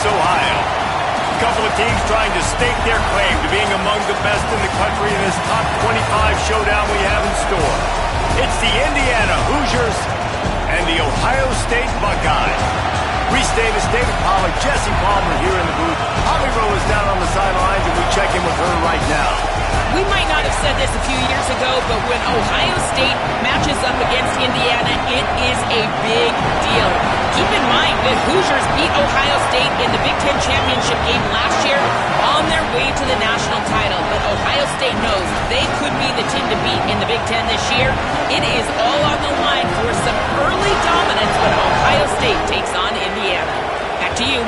Ohio. A couple of teams trying to stake their claim to being among the best in the country in this top 25 showdown we have in store. It's the Indiana Hoosiers and the Ohio State Buckeyes. Reese Davis, David Pollack, Jesse Palmer here in the booth. Holly Rowe is down on the sidelines, and we check in with her right now. We might not have said this a few years ago, but when Ohio State matches up against Indiana, it is a big deal. Keep in mind that Hoosiers beat Ohio State in the Big Ten championship game last year on their way to the national title. But Ohio State knows they could be the team to beat in the Big Ten this year. It is all on the line for some early dominance when Ohio State takes on Indiana. Back to you.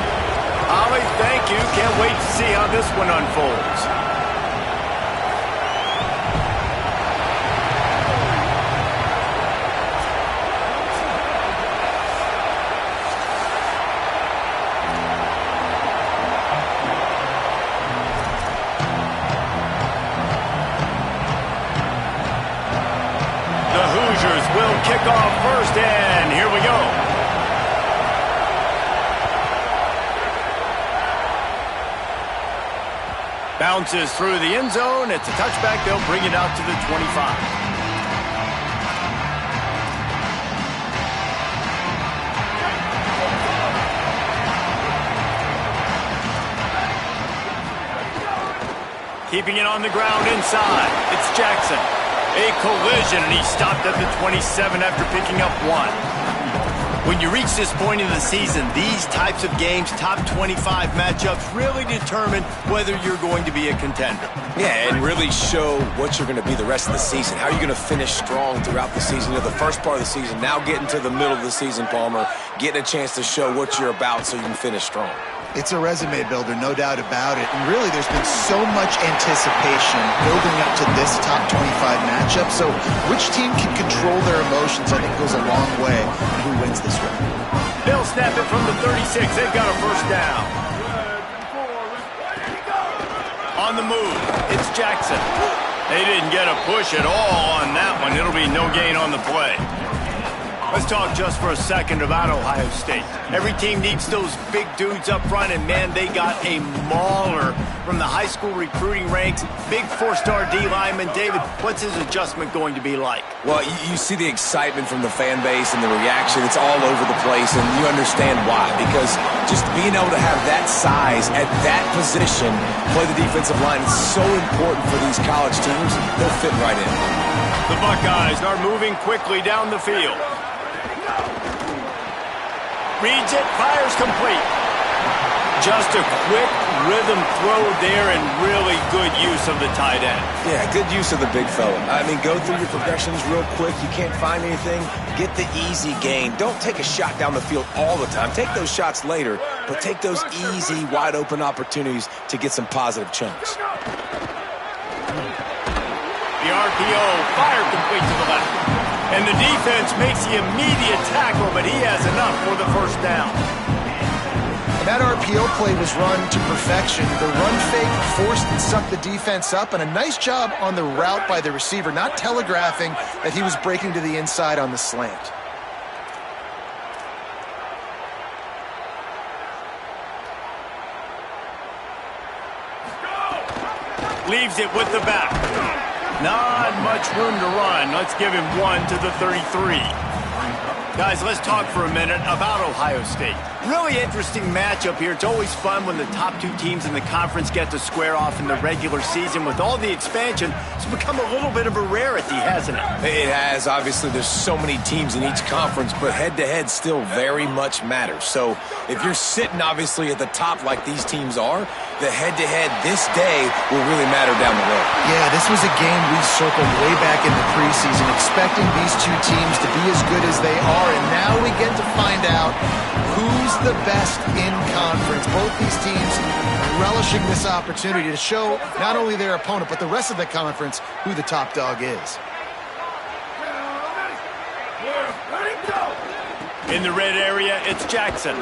Holly, thank you. Can't wait to see how this one unfolds. Will kick off first, and here we go. Bounces through the end zone. It's a touchback. They'll bring it out to the 25. Keeping it on the ground inside. It's Jackson. A collision, and he stopped at the 27 after picking up one. When you reach this point in the season, these types of games, top 25 matchups, really determine whether you're going to be a contender. Yeah, and really show what you're going to be the rest of the season. How are you going to finish strong throughout the season? You know, the first part of the season, now getting to the middle of the season, Palmer, getting a chance to show what you're about so you can finish strong. It's a resume builder, no doubt about it. And really, there's been so much anticipation building up to this top 25 matchup. So which team can control their emotions, I think, goes a long way in who wins this one. They'll snap it from the 36. They've got a first down. On the move, it's Jackson. They didn't get a push at all on that one. It'll be no gain on the play. Let's talk just for a second about Ohio State. Every team needs those big dudes up front, and man, they got a mauler from the high school recruiting ranks. Big four-star D lineman. David, what's his adjustment going to be like? Well, you see the excitement from the fan base and the reaction. It's all over the place, and you understand why. Because just being able to have that size at that position, play the defensive line, is so important for these college teams. They'll fit right in. The Buckeyes are moving quickly down the field. Reads it, fires complete. Just a quick rhythm throw there and really good use of the tight end. Yeah, good use of the big fella. I mean, go through your progressions real quick. You can't find anything. Get the easy gain. Don't take a shot down the field all the time. Take those shots later, but take those easy, wide-open opportunities to get some positive chunks. The RPO, fire complete to the left. And the defense makes the immediate tackle, but he has enough for the first down. And that RPO play was run to perfection. The run fake forced and sucked the defense up, and a nice job on the route by the receiver, not telegraphing that he was breaking to the inside on the slant. Leaves it with the back. Not much room to run. Let's give him one to the 33. Guys, let's talk for a minute about Ohio State. Really interesting matchup here. It's always fun when the top two teams in the conference get to square off in the regular season. With all the expansion, it's become a little bit of a rarity, hasn't it? It has. Obviously, there's so many teams in each conference, but head-to-head still very much matters. So if you're sitting, obviously, at the top like these teams are, the head-to-head this day will really matter down the road. Yeah, this was a game we circled way back in the preseason, expecting these two teams to be as good as they are, and now we get to find out who's the best in conference. Both these teams relishing this opportunity to show not only their opponent, but the rest of the conference who the top dog is. In the red area, it's Jackson.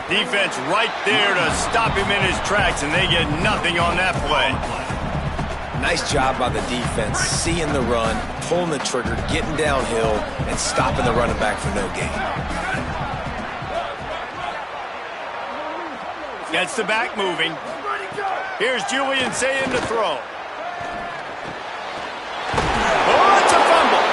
Defense right there to stop him in his tracks, and they get nothing on that play. Nice job by the defense, seeing the run, pulling the trigger, getting downhill, and stopping the running back for no gain. Gets the back moving. Here's Ncaa to throw. Oh, it's a fumble.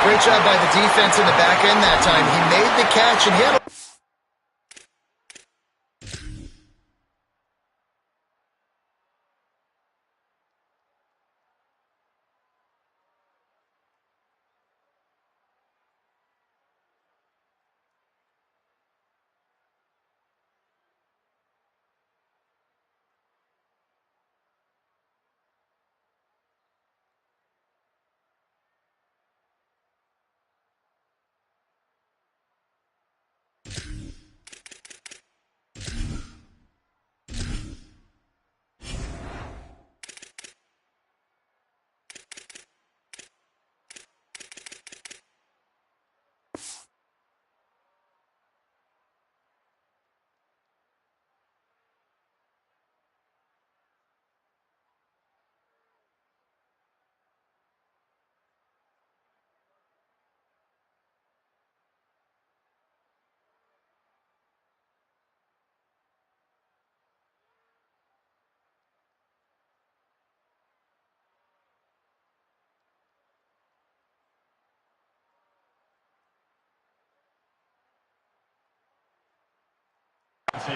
Great job by the defense in the back end that time. He made the catch and hit.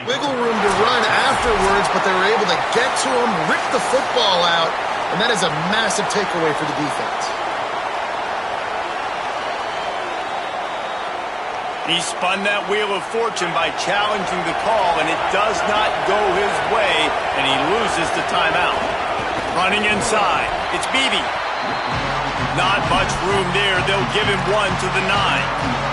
Wiggle room to run afterwards, but they were able to get to him, rip the football out, and that is a massive takeaway for the defense. He spun that wheel of fortune by challenging the call, and it does not go his way, and he loses the timeout. Running inside, it's Beebe. Not much room there. They'll give him one to the 9.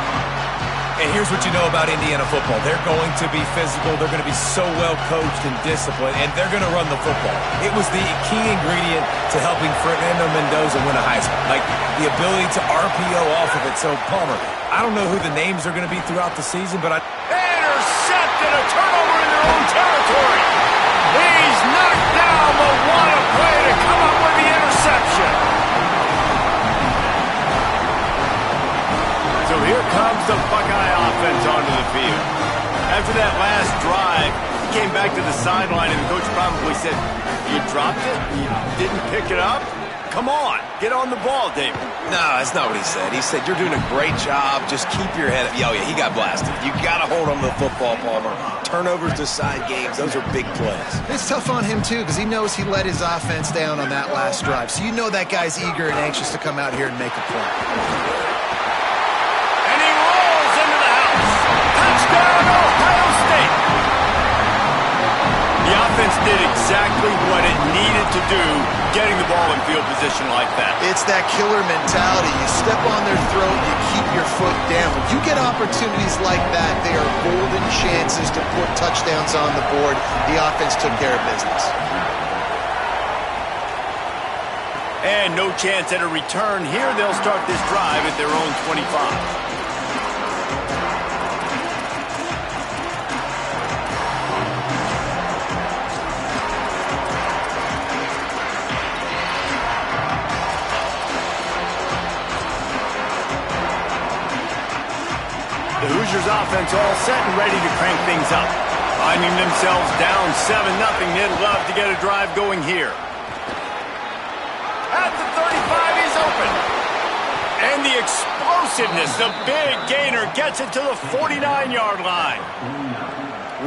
And here's what you know about Indiana football. They're going to be physical. They're going to be so well coached and disciplined, and they're going to run the football. It was the key ingredient to helping Fernando Mendoza win a Heisman, like the ability to RPO off of it. So, Palmer, I don't know who the names are going to be throughout the season, but Intercepted, a turnover in their own territory. He's knocked down, but what a play to come up with the interception. So here comes the Buckeye offense onto the field. After that last drive, he came back to the sideline, and the coach probably said, "You dropped it? You didn't pick it up? Come on, get on the ball, David." no, that's not what he said. He said, "You're doing a great job. Just keep your head up." Oh, yeah, he got blasted. You got to hold on to the football, Palmer. Turnovers decide games. Those are big plays. It's tough on him, too, because he knows he let his offense down on that last drive. So you know that guy's eager and anxious to come out here and make a play. Ohio State. The offense did exactly what it needed to do, getting the ball in field position like that. It's that killer mentality. You step on their throat, you keep your foot down. When you get opportunities like that, they are golden chances to put touchdowns on the board. The offense took care of business. And no chance at a return here. They'll start this drive at their own 25. The Hoosiers offense all set and ready to crank things up. Finding themselves down 7-0, they'd love to get a drive going here. At the 35, he's open. And the explosiveness, the big gainer gets it to the 49-yard line.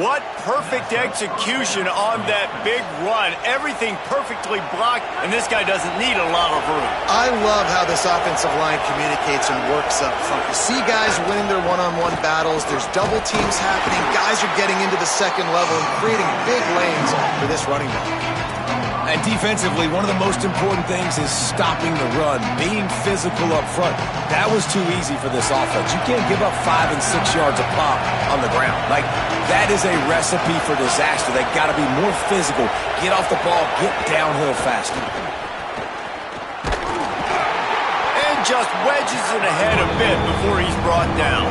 What perfect execution on that big run. Everything perfectly blocked, and this guy doesn't need a lot of room. I love how this offensive line communicates and works up front. You see guys winning their one-on-one battles. There's double teams happening. Guys are getting into the second level and creating big lanes for this running back. And defensively, one of the most important things is stopping the run, being physical up front. That was too easy for this offense. You can't give up 5 and 6 yards a pop on the ground. Like, that is a recipe for disaster. They got to be more physical, get off the ball, get downhill faster. And just wedges it ahead a bit before he's brought down.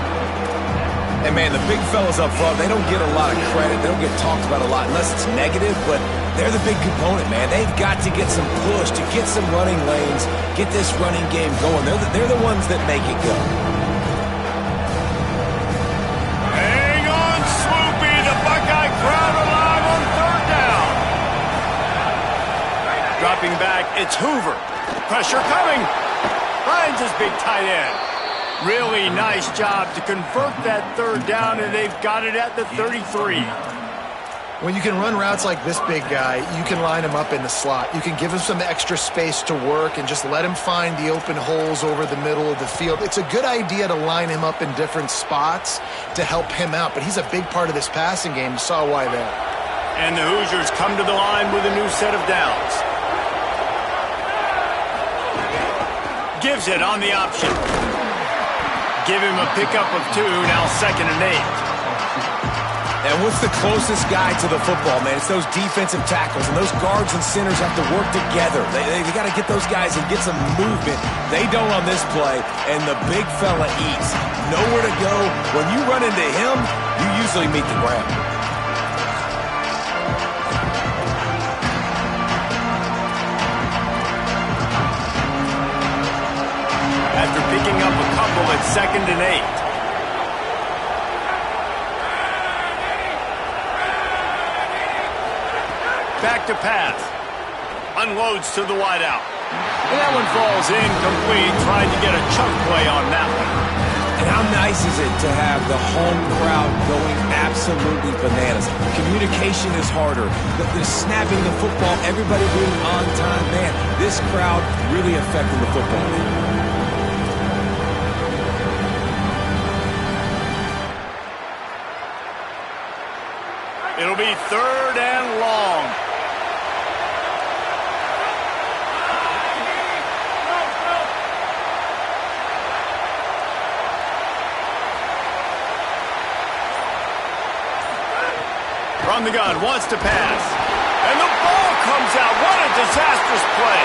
And, man, the big fellas up front, they don't get a lot of credit. They don't get talked about a lot unless it's negative, but they're the big component, man. They've got to get some push, to get some running lanes, get this running game going. They're the ones that make it go. Dropping back, it's Hoover. Pressure coming. Finds his big tight end. Really nice job to convert that third down, and they've got it at the 33. When you can run routes like this big guy, you can line him up in the slot. You can give him some extra space to work and just let him find the open holes over the middle of the field. It's a good idea to line him up in different spots to help him out, but he's a big part of this passing game. You saw why there. And the Hoosiers come to the line with a new set of downs. Gives it on the option. Give him a pickup of 2, now 2nd and 8. And what's the closest guy to the football, man? It's those defensive tackles, and those guards and centers have to work together. They got to get those guys and get some movement. They don't on this play, and the big fella eats. Nowhere to go. When you run into him, you usually meet the ground. After picking up a couple at 2nd and 8. Back to pass. Unloads to the wideout. And that one falls incomplete. Tried to get a chunk play on that one. And how nice is it to have the home crowd going absolutely bananas? Communication is harder. The snapping the football, everybody being on time. Man, this crowd really affecting the football game. It'll be 3rd and long. From the gun, wants to pass. And the ball comes out. What a disastrous play.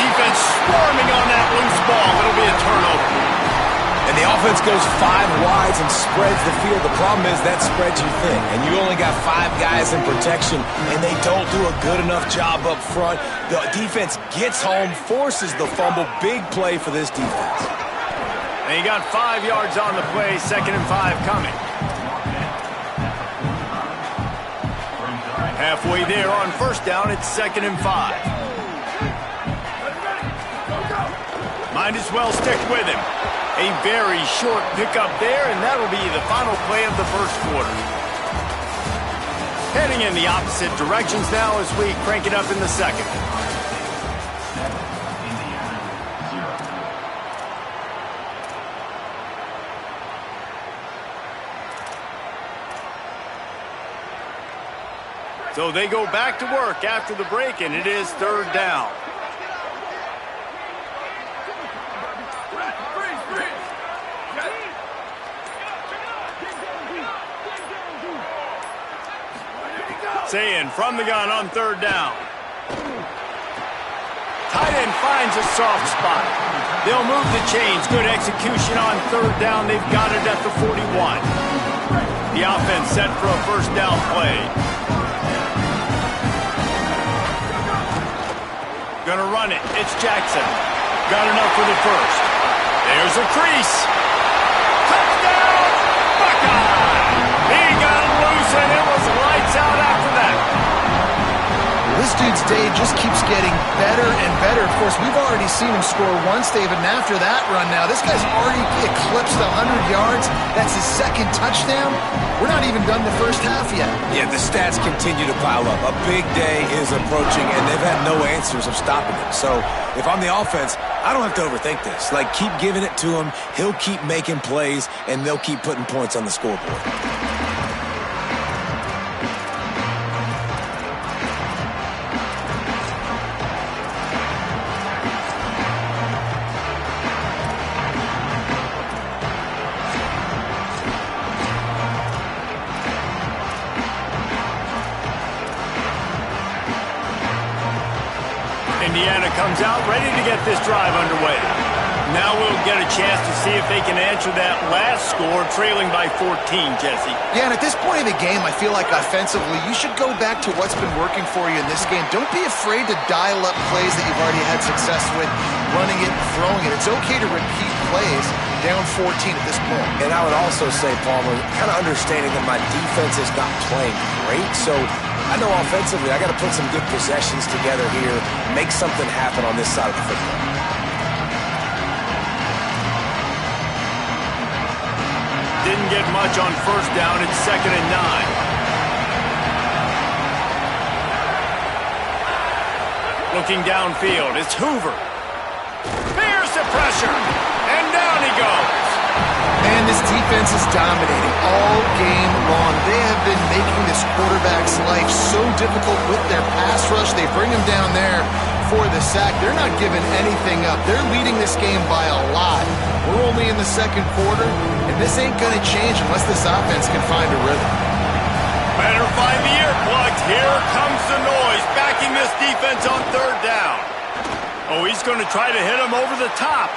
Defense swarming on that loose ball. It'll be a turnover. And the offense goes 5 wides and spreads the field. The problem is that spreads you thin. And you only got 5 guys in protection, and they don't do a good enough job up front. The defense gets home, forces the fumble. Big play for this defense. And you got 5 yards on the play. 2nd and 5 coming. Halfway there on 1st down, it's 2nd and 5. Might as well stick with him. A very short pickup there, and that'll be the final play of the 1st quarter. Heading in the opposite directions now as we crank it up in the 2nd. So they go back to work after the break, and it is 3rd down. Saying from the gun on 3rd down. Tight end finds a soft spot. They'll move the chains. Good execution on 3rd down. They've got it at the 41. The offense set for a 1st down play. Gonna run it. It's Jackson. Got enough for the 1st. There's a crease. Touchdown! Buckeye! He got loose, and it was lights out after that. This dude's day just keeps getting better and better. Of course, we've already seen him score once, David, and after that run now, this guy's already eclipsed 100 yards. That's his 2nd touchdown. We're not even done the 1st half yet. Yeah, the stats continue to pile up. A big day is approaching, and they've had no answers of stopping him. So if I'm the offense, I don't have to overthink this. Like, keep giving it to him. He'll keep making plays, and they'll keep putting points on the scoreboard. Indiana comes out ready to get this drive underway. Now we'll get a chance to see if they can answer that last score, trailing by 14, Jesse. Yeah, and at this point in the game, I feel like offensively, you should go back to what's been working for you in this game. Don't be afraid to dial up plays that you've already had success with, running it and throwing it. It's okay to repeat plays down 14 at this point. And I would also say, Palmer, kind of understanding that my defense is not playing great, so I know offensively I got to put some good possessions together here, make something happen on this side of the football. Didn't get much on first down. It's 2nd and 9. Looking downfield, it's Hoover. Fears the pressure, and down he goes. Man, this defense is dominating all game long. They have been making this quarterback's life so difficult with their pass rush. They bring him down there for the sack. They're not giving anything up. They're leading this game by a lot. We're only in the second quarter, and this ain't going to change unless this offense can find a rhythm. Better find the earplugs. Here comes the noise, backing this defense on 3rd down. Oh, he's going to try to hit him over the top.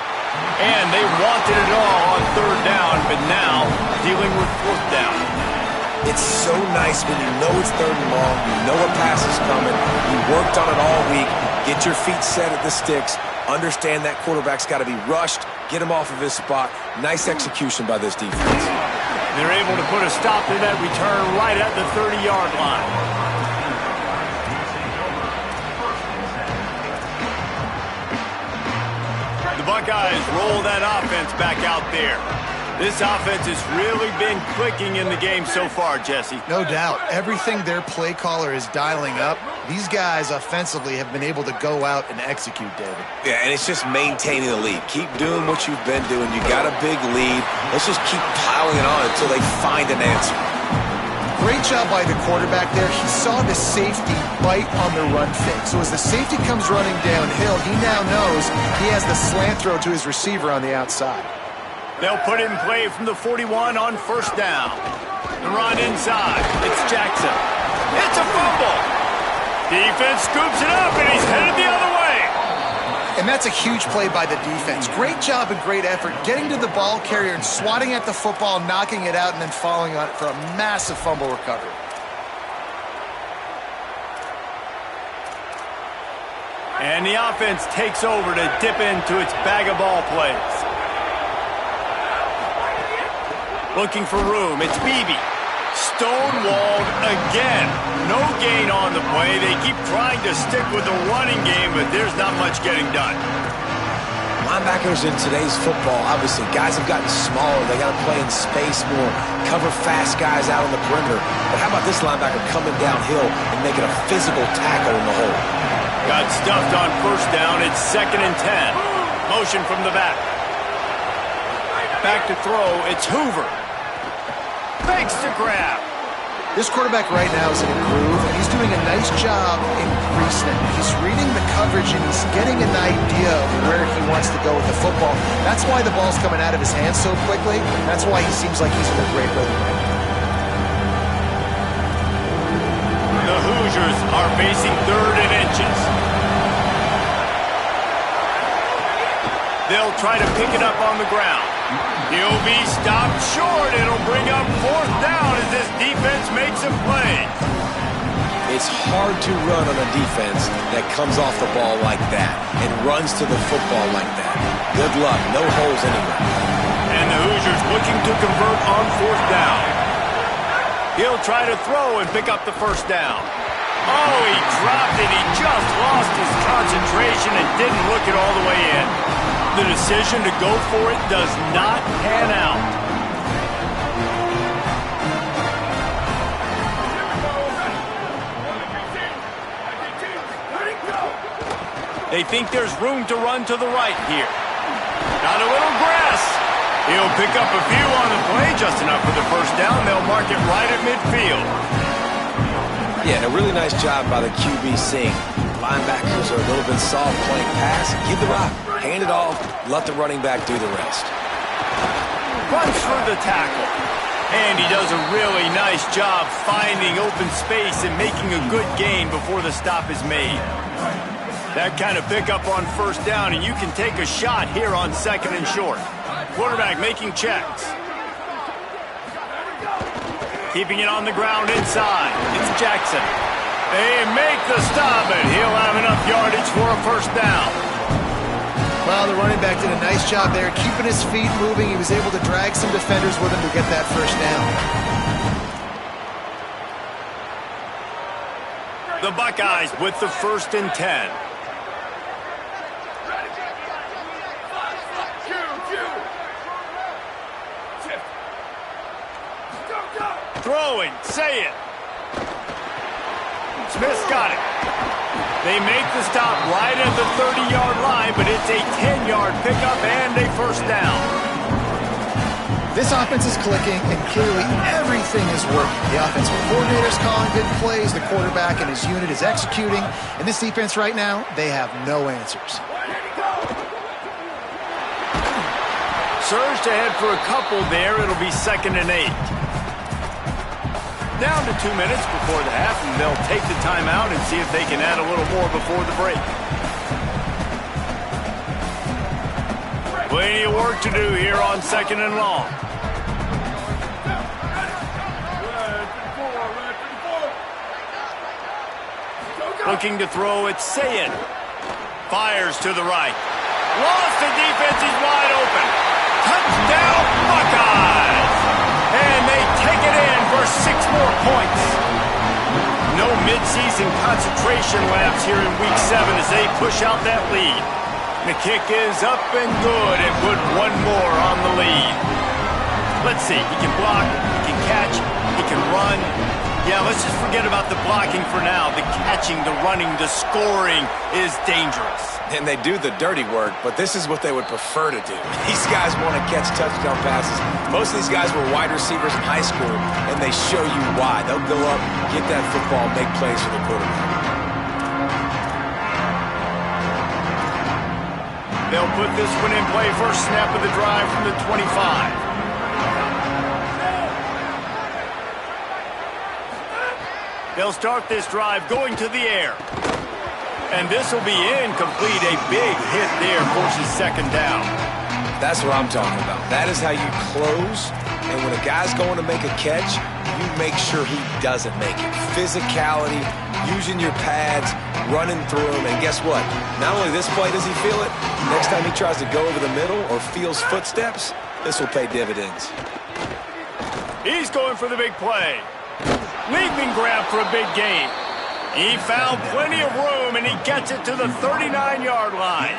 And they wanted it all on 3rd down, but now dealing with 4th down. It's so nice when you know it's 3rd and long, you know a pass is coming, you worked on it all week, get your feet set at the sticks, understand that quarterback's got to be rushed, get him off of his spot. Nice execution by this defense. They're able to put a stop to that return right at the 30-yard line. Buckeyes roll that offense back out there. This offense has really been clicking in the game so far, Jesse. No doubt. Everything their play caller is dialing up, these guys offensively have been able to go out and execute, David. Yeah, and it's just maintaining the lead. Keep doing what you've been doing. You got a big lead. Let's just keep piling it on until they find an answer. Great job by the quarterback there. He saw the safety bite on the run fake. So as the safety comes running downhill, he now knows he has the slant throw to his receiver on the outside. They'll put it in play from the 41 on 1st down. The run inside. It's Jackson. It's a fumble. Defense scoops it up, and he's headed the other way. And that's a huge play by the defense. Great job and great effort getting to the ball carrier and swatting at the football, knocking it out, and then falling on it for a massive fumble recovery. And the offense takes over to dip into its bag of ball plays. Looking for room, it's Beebe. Stonewalled again. No gain on the play. They keep trying to stick with the running game, but there's not much getting done. Linebackers in today's football, obviously, guys have gotten smaller. They got to play in space more, cover fast guys out on the perimeter. But how about this linebacker coming downhill and making a physical tackle in the hole? Got stuffed on 1st down. It's 2nd and 10. Motion from the back. Back to throw. It's Hoover. Fakes the grab. This quarterback right now is in a groove, and he's doing a nice job increasing it. He's reading the coverage, and he's getting an idea of where he wants to go with the football. That's why the ball's coming out of his hands so quickly. That's why he seems like he's in a great rhythm right now. The Hoosiers are facing 3rd and inches. They'll try to pick it up on the ground. He'll be stopped short. It'll bring up 4th down as this defense makes a play. It's hard to run on a defense that comes off the ball like that and runs to the football like that. Good luck. No holes anywhere. And the Hoosiers looking to convert on 4th down. He'll try to throw and pick up the 1st down. Oh, he dropped it. He just lost his concentration and didn't look it all the way in. The decision to go for it does not pan out. They think there's room to run to the right here. Got a little grass. He'll pick up a few on the play, just enough for the 1st down. They'll mark it right at midfield. Yeah, and a really nice job by the QB seeing. Linebackers are a little bit soft playing pass. Give the rock. Hand it off. Let the running back do the rest. Runs for the tackle. And he does a really nice job finding open space and making a good gain before the stop is made. That kind of pickup on 1st down, and you can take a shot here on 2nd and short. Quarterback making checks. Keeping it on the ground inside. It's Jackson. They make the stop, and he'll have enough yardage for a 1st down. Well, the running back did a nice job there, keeping his feet moving. He was able to drag some defenders with him to get that 1st down. The Buckeyes with the 1st and 10. Throwing, say it. Smith's got it. They make the stop right at the 30-yard line, but it's a 10-yard pickup and a 1st down. This offense is clicking, and clearly everything is working. The offensive coordinator's calling good plays, the quarterback and his unit is executing, and this defense right now, they have no answers. Surge ahead for a couple there. It'll be 2nd and 8. Down to 2 minutes before the half, and they'll take the timeout and see if they can add a little more before the break. Plenty of work to do here on 2nd and long. Looking to throw, it's Ncaa. Fires to the right. Lost the defense, he's wide open. Touchdown, Buckeyes! And they take it in for 6 more points. No midseason concentration laps here in Week 7 as they push out that lead. The kick is up and good and put 1 more on the lead. Let's see, he can block, he can catch, he can run. Yeah, let's just forget about the blocking for now. The catching, the running, the scoring is dangerous. And they do the dirty work, but this is what they would prefer to do. These guys want to catch touchdown passes. Most of these guys were wide receivers in high school, and they show you why. They'll go up, get that football, make plays for the quarterback. They'll put this one in play. First snap of the drive from the 25. They'll start this drive going to the air. And this will be incomplete. A big hit there forces 2nd down. That's what I'm talking about. That is how you close. And when a guy's going to make a catch, you make sure he doesn't make it. Physicality, using your pads, running through them. And guess what? Not only this play does he feel it, next time he tries to go over the middle or feels footsteps, this will pay dividends. He's going for the big play. Leaping grab for a big gain. He found plenty of room, and he gets it to the 39-yard line.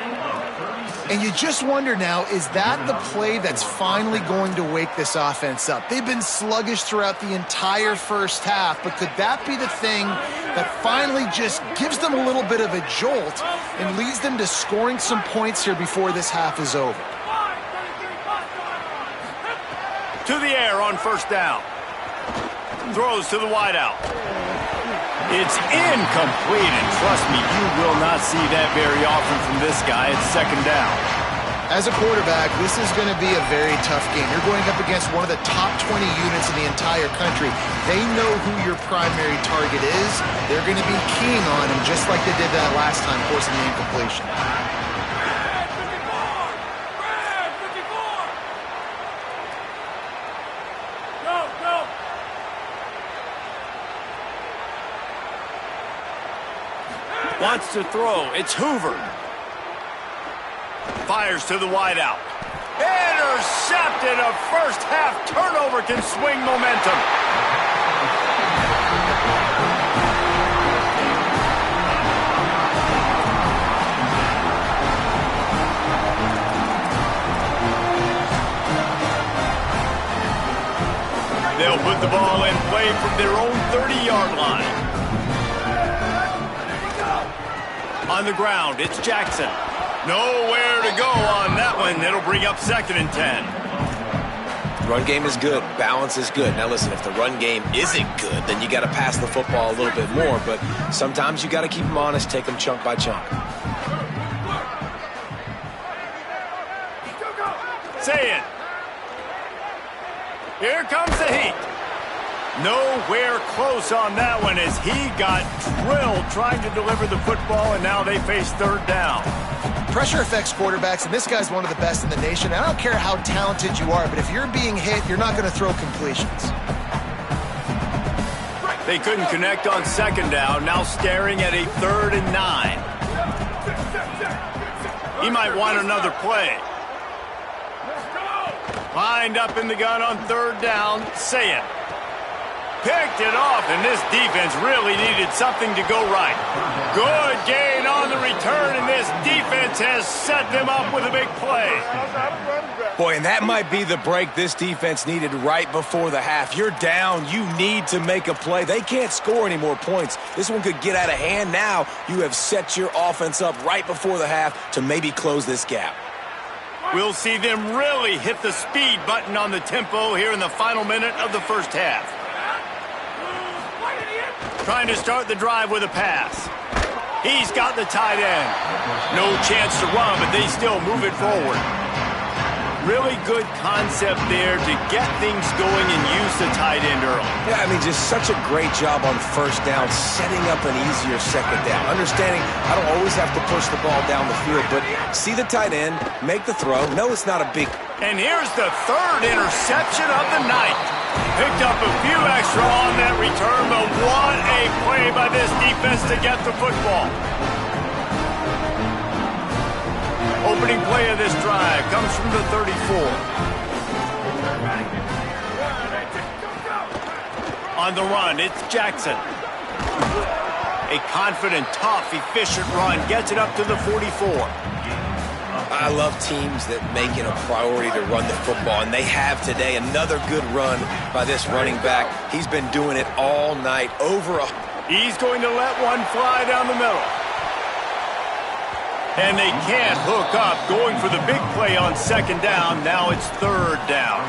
And you just wonder now, is that the play that's finally going to wake this offense up? They've been sluggish throughout the entire first half, but could that be the thing that finally just gives them a little bit of a jolt and leads them to scoring some points here before this half is over? To the air on 1st down. Throws to the wideout. It's incomplete, and trust me, you will not see that very often from this guy. It's 2nd down. As a quarterback, this is going to be a very tough game. You're going up against one of the top 20 units in the entire country. They know who your primary target is. They're going to be keying on him just like they did that last time, forcing the incompletion. Wants to throw. It's Hoover. Fires to the wideout. Intercepted. A first-half turnover can swing momentum. They'll put the ball in play from their own 30-yard line. On the ground, it's Jackson. Nowhere to go on that one. It'll bring up 2nd and 10. Run game is good. Balance is good. Now listen, if the run game isn't good, then you got to pass the football a little bit more. But sometimes you got to keep them honest, take them chunk by chunk. Say it. Here comes the heat. Nowhere close on that one as he got drilled trying to deliver the football, and now they face 3rd down. Pressure affects quarterbacks, and this guy's one of the best in the nation. I don't care how talented you are, but if you're being hit, you're not going to throw completions. They couldn't connect on 2nd down, now staring at a 3rd and 9. He might want another play. Lined up in the gun on 3rd down, Ncaa. Picked it off, and this defense really needed something to go right. Good gain on the return, and this defense has set them up with a big play. Boy, and that might be the break this defense needed right before the half. You're down. You need to make a play. They can't score any more points. This one could get out of hand. Now you have set your offense up right before the half to maybe close this gap. We'll see them really hit the speed button on the tempo here in the final minute of the first half. Trying to start the drive with a pass. He's got the tight end. No chance to run, but they still move it forward. Really good concept there to get things going and use the tight end early. Yeah, I mean, just such a great job on first down, setting up an easier second down. Understanding I don't always have to push the ball down the field, but see the tight end, make the throw. No, it's not a big... And here's the third interception of the night. Picked up a few extra on that return, but what a play by this defense to get the football. Opening play of this drive comes from the 34. On the run, it's Jackson. A confident, tough, efficient run gets it up to the 44. I love teams that make it a priority to run the football, and they have today. Another good run by this running back. He's been doing it all night. He's going to let one fly down the middle. And they can't hook up, going for the big play on second down. Now it's third down.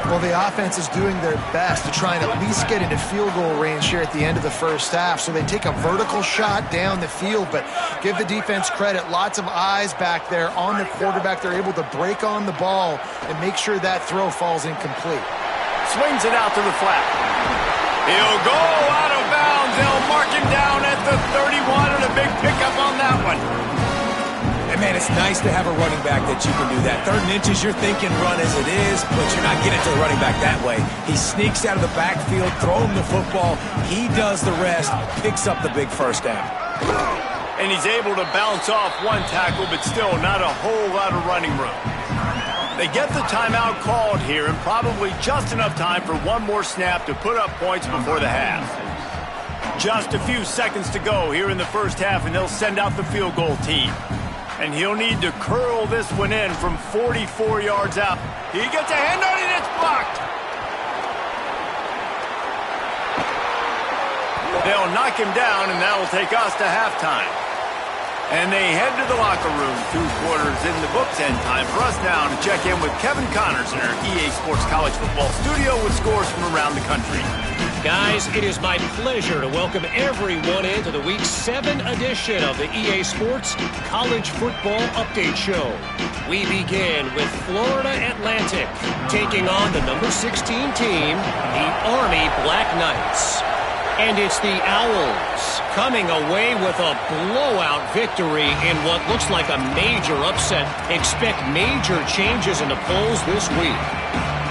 Well, the offense is doing their best to try and at least get into field goal range here at the end of the first half. So they take a vertical shot down the field, but give the defense credit. Lots of eyes back there on the quarterback. They're able to break on the ball and make sure that throw falls incomplete. Swings it out to the flat. He'll go out of bounds. They'll mark him down at the 31, and a big pickup on that one. And, man, it's nice to have a running back that you can do that. Third and inches, you're thinking run as it is, but you're not getting to the running back that way. He sneaks out of the backfield, throw him the football. He does the rest, picks up the big first down. And he's able to bounce off one tackle, but still not a whole lot of running room. They get the timeout called here, and probably just enough time for one more snap to put up points before the half. Just a few seconds to go here in the first half, and they'll send out the field goal team. And he'll need to curl this one in from 44 yards out. He gets a hand on it, it's blocked. They'll knock him down, and that'll take us to halftime. And they head to the locker room. 2 quarters in the books, and time for us now to check in with Kevin Connors in our EA Sports College Football Studio with scores from around the country. Guys, it is my pleasure to welcome everyone into the Week 7 edition of the EA Sports College Football Update Show. We begin with Florida Atlantic taking on the number 16 team, the Army Black Knights. And it's the Owls coming away with a blowout victory in what looks like a major upset. Expect major changes in the polls this week.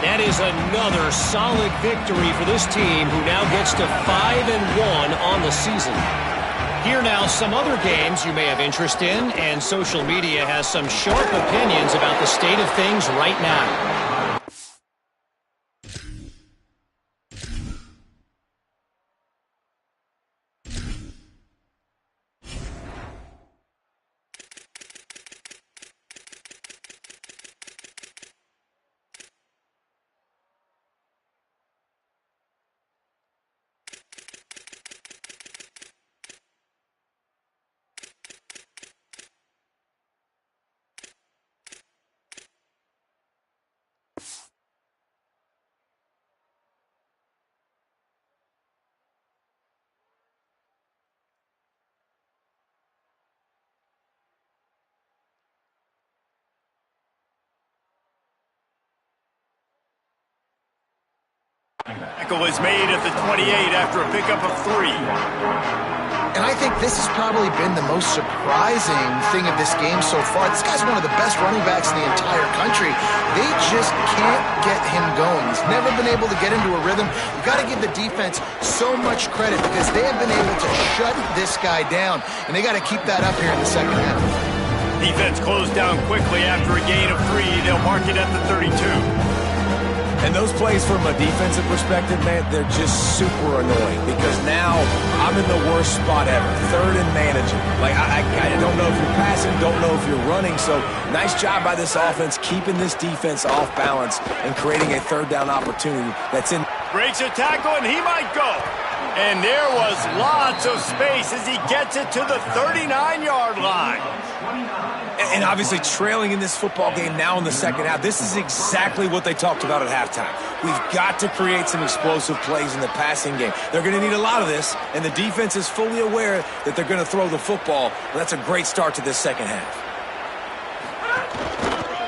That is another solid victory for this team, who now gets to 5-1 on the season. Here now, some other games you may have interest in, and social media has some sharp opinions about the state of things right now. Tackle is made at the 28 after a pickup of 3. And I think this has probably been the most surprising thing of this game so far. This guy's one of the best running backs in the entire country. They just can't get him going. He's never been able to get into a rhythm. You've got to give the defense so much credit, because they have been able to shut this guy down, and they got to keep that up here in the second half. Defense closed down quickly after a gain of 3. They'll mark it at the 32. And those plays from a defensive perspective, man, they're just super annoying because now I'm in the worst spot ever, third and managing. Like, I don't know if you're passing, don't know if you're running. So nice job by this offense keeping this defense off balance and creating a third down opportunity that's in. Breaks a tackle, and he might go. And there was lots of space as he gets it to the 39-yard line. And obviously trailing in this football game now in the second half. This is exactly what they talked about at halftime. We've got to create some explosive plays in the passing game. They're going to need a lot of this, and the defense is fully aware that they're going to throw the football. That's a great start to this second half.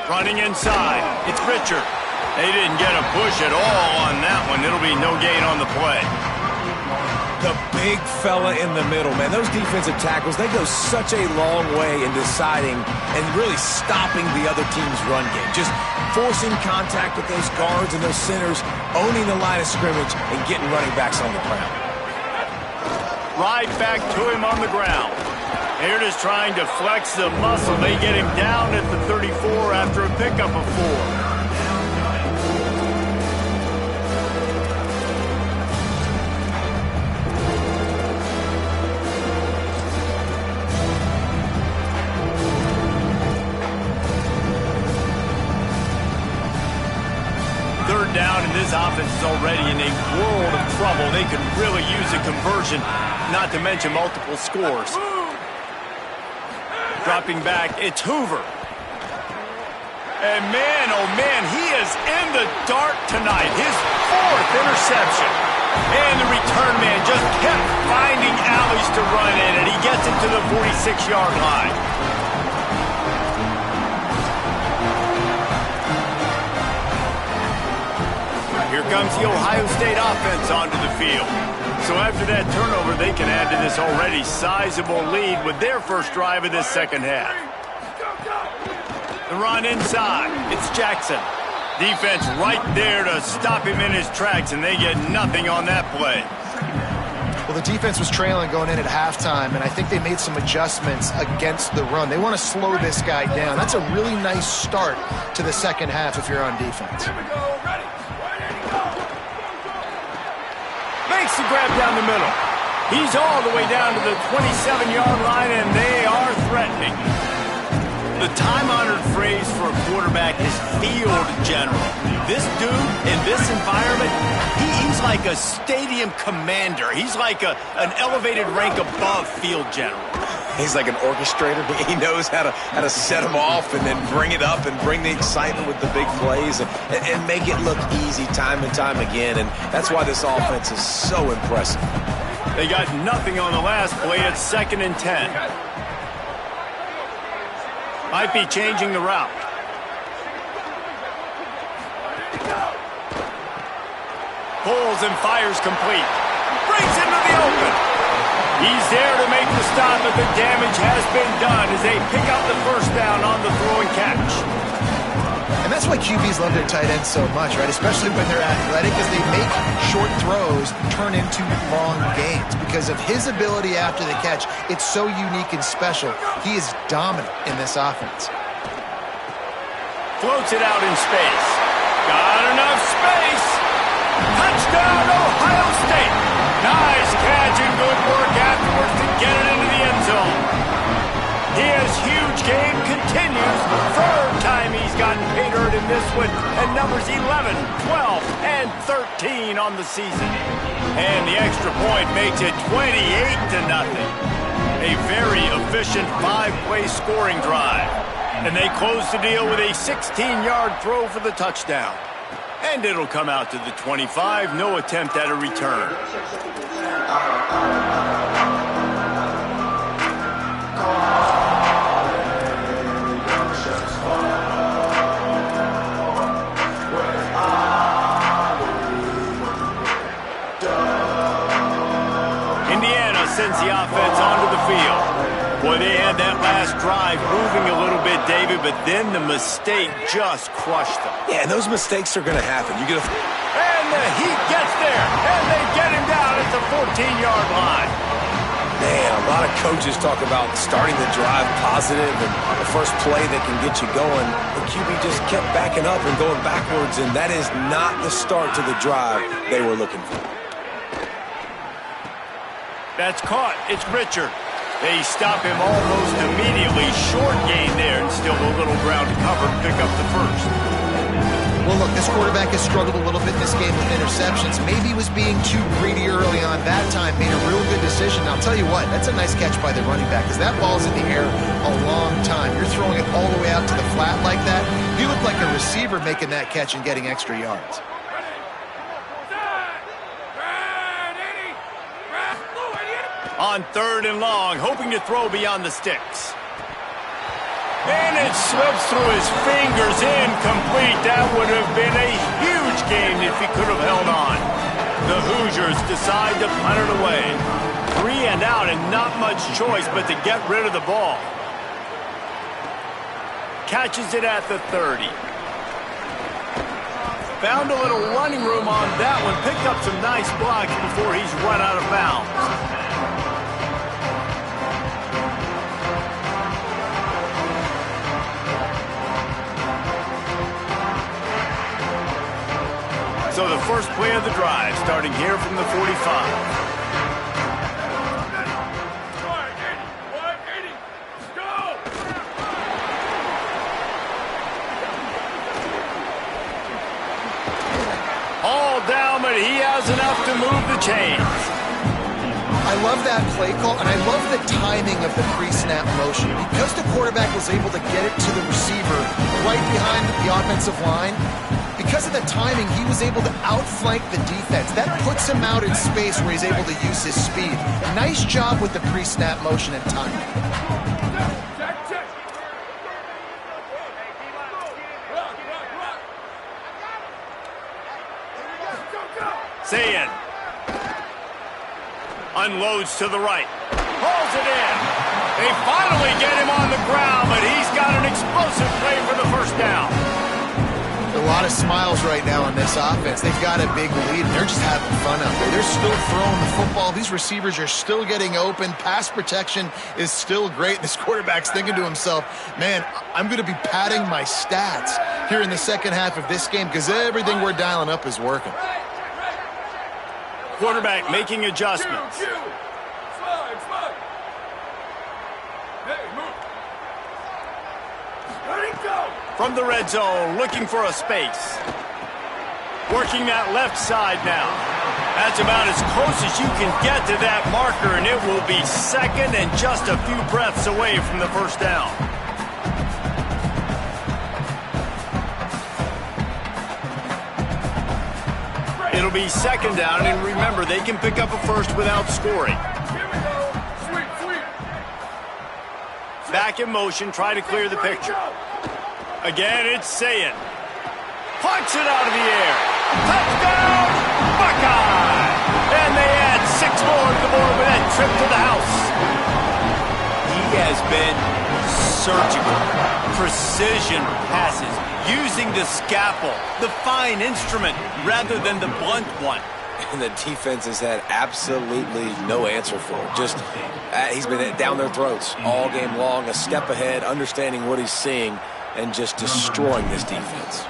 Running inside, it's Richard. They didn't get a push at all on that one. It'll be no gain on the play. The big fella in the middle, man. Those defensive tackles, they go such a long way in deciding and really stopping the other team's run game. Just forcing contact with those guards and those centers, owning the line of scrimmage, and getting running backs on the ground. Right back to him on the ground. They're just trying to flex the muscle. They get him down at the 34 after a pickup of 4. Down, and this offense is already in a world of trouble. They could really use a conversion, not to mention multiple scores. Dropping back, it's Hoover. And man, oh man, he is in the dark tonight. His 4th interception. And the return man just kept finding alleys to run in, and he gets it to the 46-yard line. Here comes the Ohio State offense onto the field. So after that turnover, they can add to this already sizable lead with their first drive of this second half. The run inside. It's Jackson. Defense right there to stop him in his tracks, and they get nothing on that play. Well, the defense was trailing going in at halftime, and I think they made some adjustments against the run. They want to slow this guy down. That's a really nice start to the second half if you're on defense. Makes the grab down the middle. He's all the way down to the 27-yard line, and they are threatening. The time-honored phrase for a quarterback is field general. This dude, in this environment, he's like a stadium commander. He's like an elevated rank above field general. He's like an orchestrator. He knows how to set them off and then bring it up and bring the excitement with the big plays and make it look easy time and time again. And that's why this offense is so impressive. They got nothing on the last play. It's 2nd and 10. Might be changing the route. Pulls and fires complete. Brings into the open. He's there to make the stop, but the damage has been done as they pick up the first down on the throw and catch. And that's why QBs love their tight ends so much, right? Especially when they're athletic, because they make short throws turn into long gains. Because of his ability after the catch, it's so unique and special. He is dominant in this offense. Floats it out in space. Got enough space. Touchdown, Ohio State. Nice catch and good work afterwards to get it into the end zone. His huge game continues. 3rd time he's gotten paid dirt in this one, and numbers 11, 12, and 13 on the season. And the extra point makes it 28-0. A very efficient 5-play scoring drive. And they close the deal with a 16-yard throw for the touchdown. And it'll come out to the 25, no attempt at a return. Indiana sends the offense onto the field. Boy, they had that last drive moving a little bit, David, but then the mistake just crushed them. Yeah, and those mistakes are going to happen. And the Heat gets there, and they get him down at the 14-yard line. Man, a lot of coaches talk about starting the drive positive and the first play that can get you going. The QB just kept backing up and going backwards, and that is not the start to the drive they were looking for. That's caught. It's Richard. They stop him almost immediately. Short gain there, and still a little ground to cover and pick up the first. Well, look, this quarterback has struggled a little bit in this game with interceptions. Maybe he was being too greedy early on. That time made a real good decision. I'll tell you what, that's a nice catch by the running back because that ball's in the air a long time. You're throwing it all the way out to the flat like that. You look like a receiver making that catch and getting extra yards. On 3rd and long, hoping to throw beyond the sticks. And it slips through his fingers, incomplete. That would have been a huge game if he could have held on. The Hoosiers decide to punt it away. 3 and out and not much choice but to get rid of the ball. Catches it at the 30. Found a little running room on that one. Picked up some nice blocks before he's run out of bounds. So the first play of the drive, starting here from the 45. All down, but he has enough to move the chains. I love that play call, and I love the timing of the pre-snap motion. Because the quarterback was able to get it to the receiver right behind the offensive line, because of the timing, he was able to outflank the defense. That puts him out in space where he's able to use his speed. Nice job with the pre-snap motion and timing. Ncaa unloads to the right. Pulls it in. They finally get him on the ground, but he's got an explosive play for the first down. A lot of smiles right now in this offense. They've got a big lead, and they're just having fun out there. They're still throwing the football. These receivers are still getting open. Pass protection is still great. This quarterback's thinking to himself, man, I'm going to be padding my stats here in the second half of this game because everything we're dialing up is working. Quarterback making adjustments. From the red zone, looking for a space. Working that left side now. That's about as close as you can get to that marker, and it will be second and just a few breaths away from the first down. It'll be second down, and remember, they can pick up a first without scoring. Back in motion, try to clear the picture. Again, it's Ncaa. Punts it out of the air. Touchdown, Buckeye! And they add 6 more to the board with that trip to the house. He has been surgical. Precision passes. Using the scalpel, the fine instrument, rather than the blunt one. And the defense has had absolutely no answer for it. Just, he's been down their throats all game long, a step ahead, understanding what he's seeing, and just destroying this defense.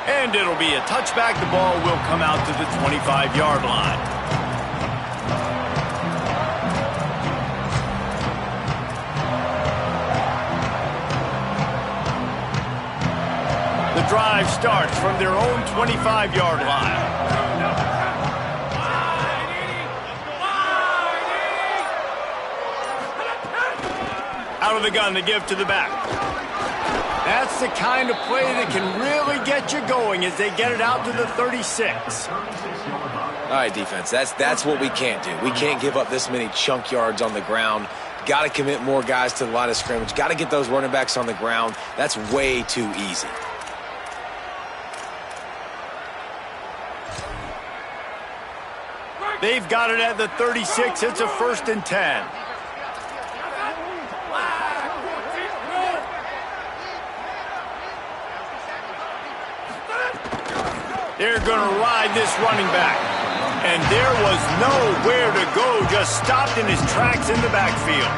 And it'll be a touchback. The ball will come out to the 25-yard line. The drive starts from their own 25-yard line. Out of the gun, the give to the back. That's the kind of play that can really get you going as they get it out to the 36. All right, defense, that's what we can't do. We can't give up this many chunk yards on the ground. Got to commit more guys to the line of scrimmage. Got to get those running backs on the ground. That's way too easy. They've got it at the 36. It's a 1st and 10. They're going to ride this running back. And there was nowhere to go, just stopped in his tracks in the backfield.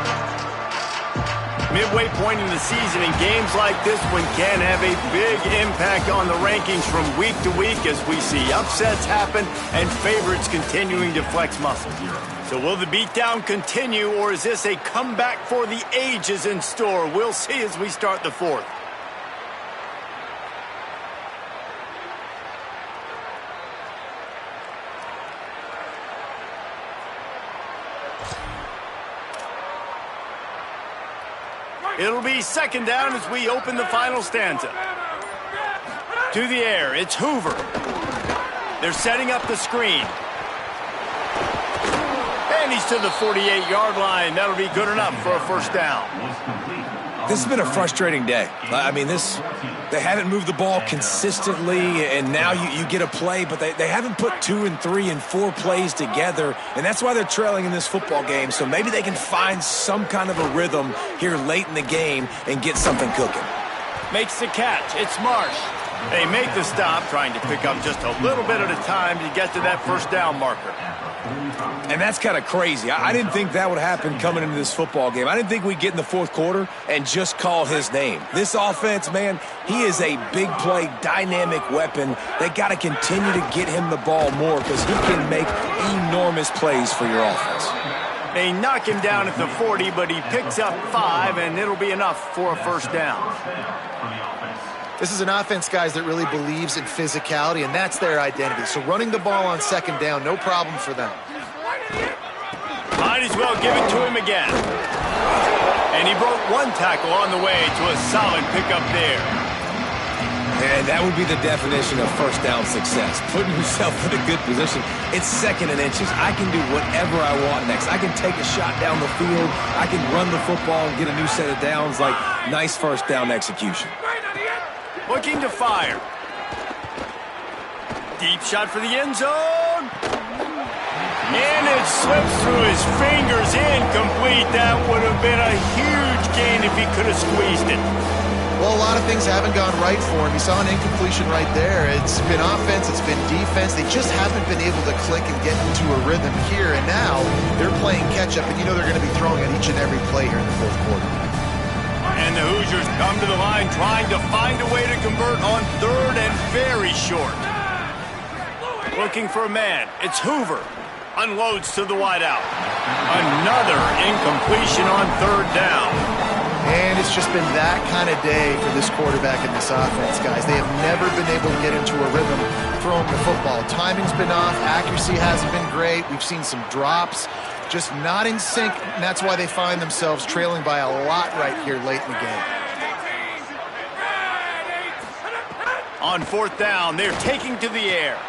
Midway point in the season, in games like this one can have a big impact on the rankings from week to week as we see upsets happen and favorites continuing to flex muscle. So will the beatdown continue, or is this a comeback for the ages in store? We'll see as we start the fourth. It'll be second down as we open the final stanza. To the air, it's Hoover. They're setting up the screen. And he's to the 48-yard line. That'll be good enough for a first down. This has been a frustrating day. I mean, they haven't moved the ball consistently, and now you get a play, but they haven't put 2 and 3 and 4 plays together, and that's why they're trailing in this football game. So maybe they can find some kind of a rhythm here late in the game and get something cooking. Makes the catch. It's Marsh. They make the stop, trying to pick up just a little bit at a time to get to that first down marker. And that's kind of crazy. I didn't think that would happen coming into this football game. I didn't think we'd get in the fourth quarter and just call his name. This offense, man, he is a big play, dynamic weapon. They got to continue to get him the ball more because he can make enormous plays for your offense. They knock him down at the 40, but he picks up 5, and it'll be enough for a first down. This is an offense, guys, that really believes in physicality, and that's their identity. So running the ball on second down, no problem for them. Might as well give it to him again. And he broke one tackle on the way to a solid pickup there. And that would be the definition of first down success. Putting yourself in a good position. It's second and inches. I can do whatever I want next. I can take a shot down the field. I can run the football and get a new set of downs. Like, nice first down execution. Looking to fire. Deep shot for the end zone. And it slips through his fingers, incomplete. That would have been a huge gain if he could have squeezed it. Well, a lot of things haven't gone right for him. You saw an incompletion right there. It's been offense, it's been defense. They just haven't been able to click and get into a rhythm here. And now they're playing catch-up, and you know they're going to be throwing at each and every play here in the fourth quarter. And the Hoosiers come to the line trying to find a way to convert on third and very short. Looking for a man. It's Hoover. Unloads to the wideout. Another incompletion on third down. And it's just been that kind of day for this quarterback and this offense, guys. They have never been able to get into a rhythm throwing the football. Timing's been off. Accuracy hasn't been great. We've seen some drops. Just not in sync, and that's why they find themselves trailing by a lot right here late in the game. On fourth down, they're taking to the air.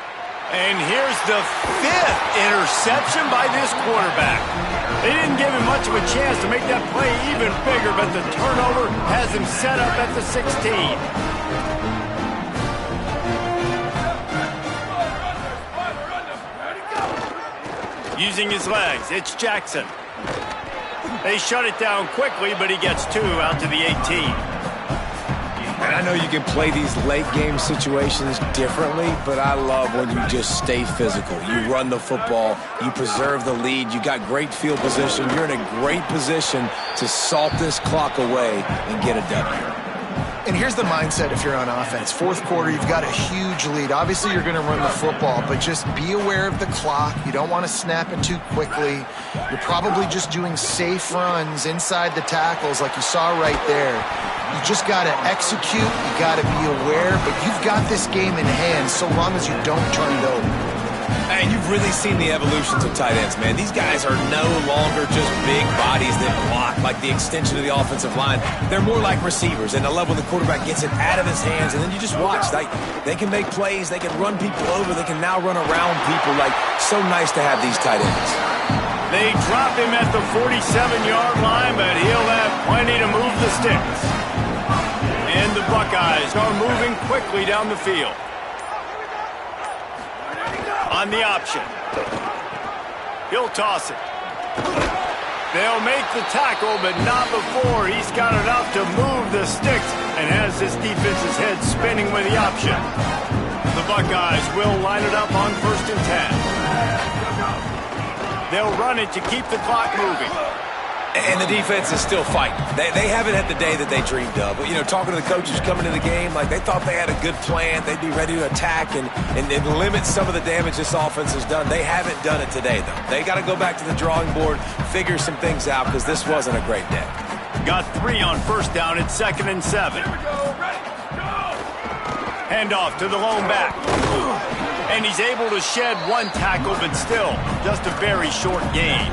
And here's the 5th interception by this quarterback. They didn't give him much of a chance to make that play even bigger, but the turnover has him set up at the 16. Using his legs, it's Jackson. They shut it down quickly, but he gets 2 out to the 18. And I know you can play these late-game situations differently, but I love when you just stay physical. You run the football, you preserve the lead, you got great field position. You're in a great position to salt this clock away and get a W. And here's the mindset if you're on offense. Fourth quarter, you've got a huge lead. Obviously, you're going to run the football, but just be aware of the clock. You don't want to snap it too quickly. You're probably just doing safe runs inside the tackles like you saw right there. You just got to execute. You got to be aware, but you've got this game in hand so long as you don't turn it over. And you've really seen the evolutions of tight ends, man. These guys are no longer just big bodies that block like the extension of the offensive line. They're more like receivers, and I love when the quarterback gets it out of his hands, and then you just watch. Like, they can make plays, they can run people over, they can now run around people. Like, so nice to have these tight ends. They drop him at the 47-yard line, but he'll have plenty to move the sticks. And the Buckeyes are moving quickly down the field. On the option. He'll toss it. They'll make the tackle, but not before he's got enough to move the sticks and has this defense's head spinning with the option. The Buckeyes will line it up on 1st and 10. They'll run it to keep the clock moving. And the defense is still fighting. They haven't had the day that they dreamed of. But, you know, talking to the coaches coming to the game, like they thought they had a good plan. They'd be ready to attack and limit some of the damage this offense has done. They haven't done it today, though. They got to go back to the drawing board, figure some things out, because this wasn't a great day. Got 3 on 1st down. It's 2nd and 7. Handoff to the lone back. And he's able to shed 1 tackle, but still just a very short gain.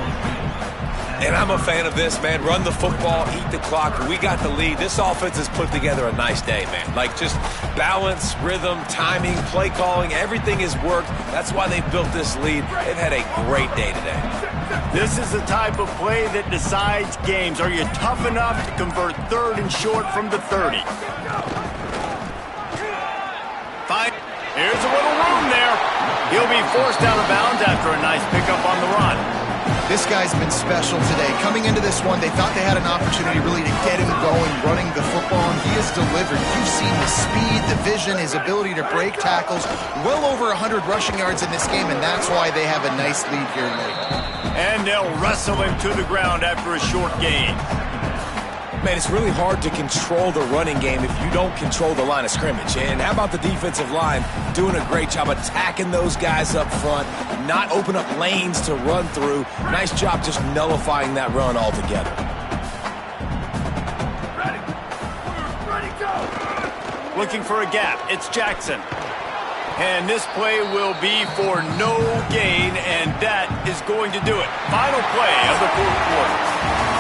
And I'm a fan of this, man. Run the football, eat the clock. We got the lead. This offense has put together a nice day, man. Like just balance, rhythm, timing, play calling, everything has worked. That's why they built this lead. They've had a great day today. This is the type of play that decides games. Are you tough enough to convert 3rd and short from the 30? Fine. Here's a little room there. He'll be forced out of bounds after a nice pickup on the run. This guy's been special today. Coming into this one, they thought they had an opportunity really to get him going, running the football, and he has delivered. You've seen the speed, the vision, his ability to break tackles. Well over 100 rushing yards in this game, and that's why they have a nice lead here late. And they'll wrestle him to the ground after a short gain. Man, it's really hard to control the running game if you don't control the line of scrimmage. And how about the defensive line doing a great job attacking those guys up front, not open up lanes to run through. Nice job just nullifying that run altogether. Ready, go! Looking for a gap. It's Jackson. And this play will be for no gain, and that is going to do it. Final play of the 4th quarter.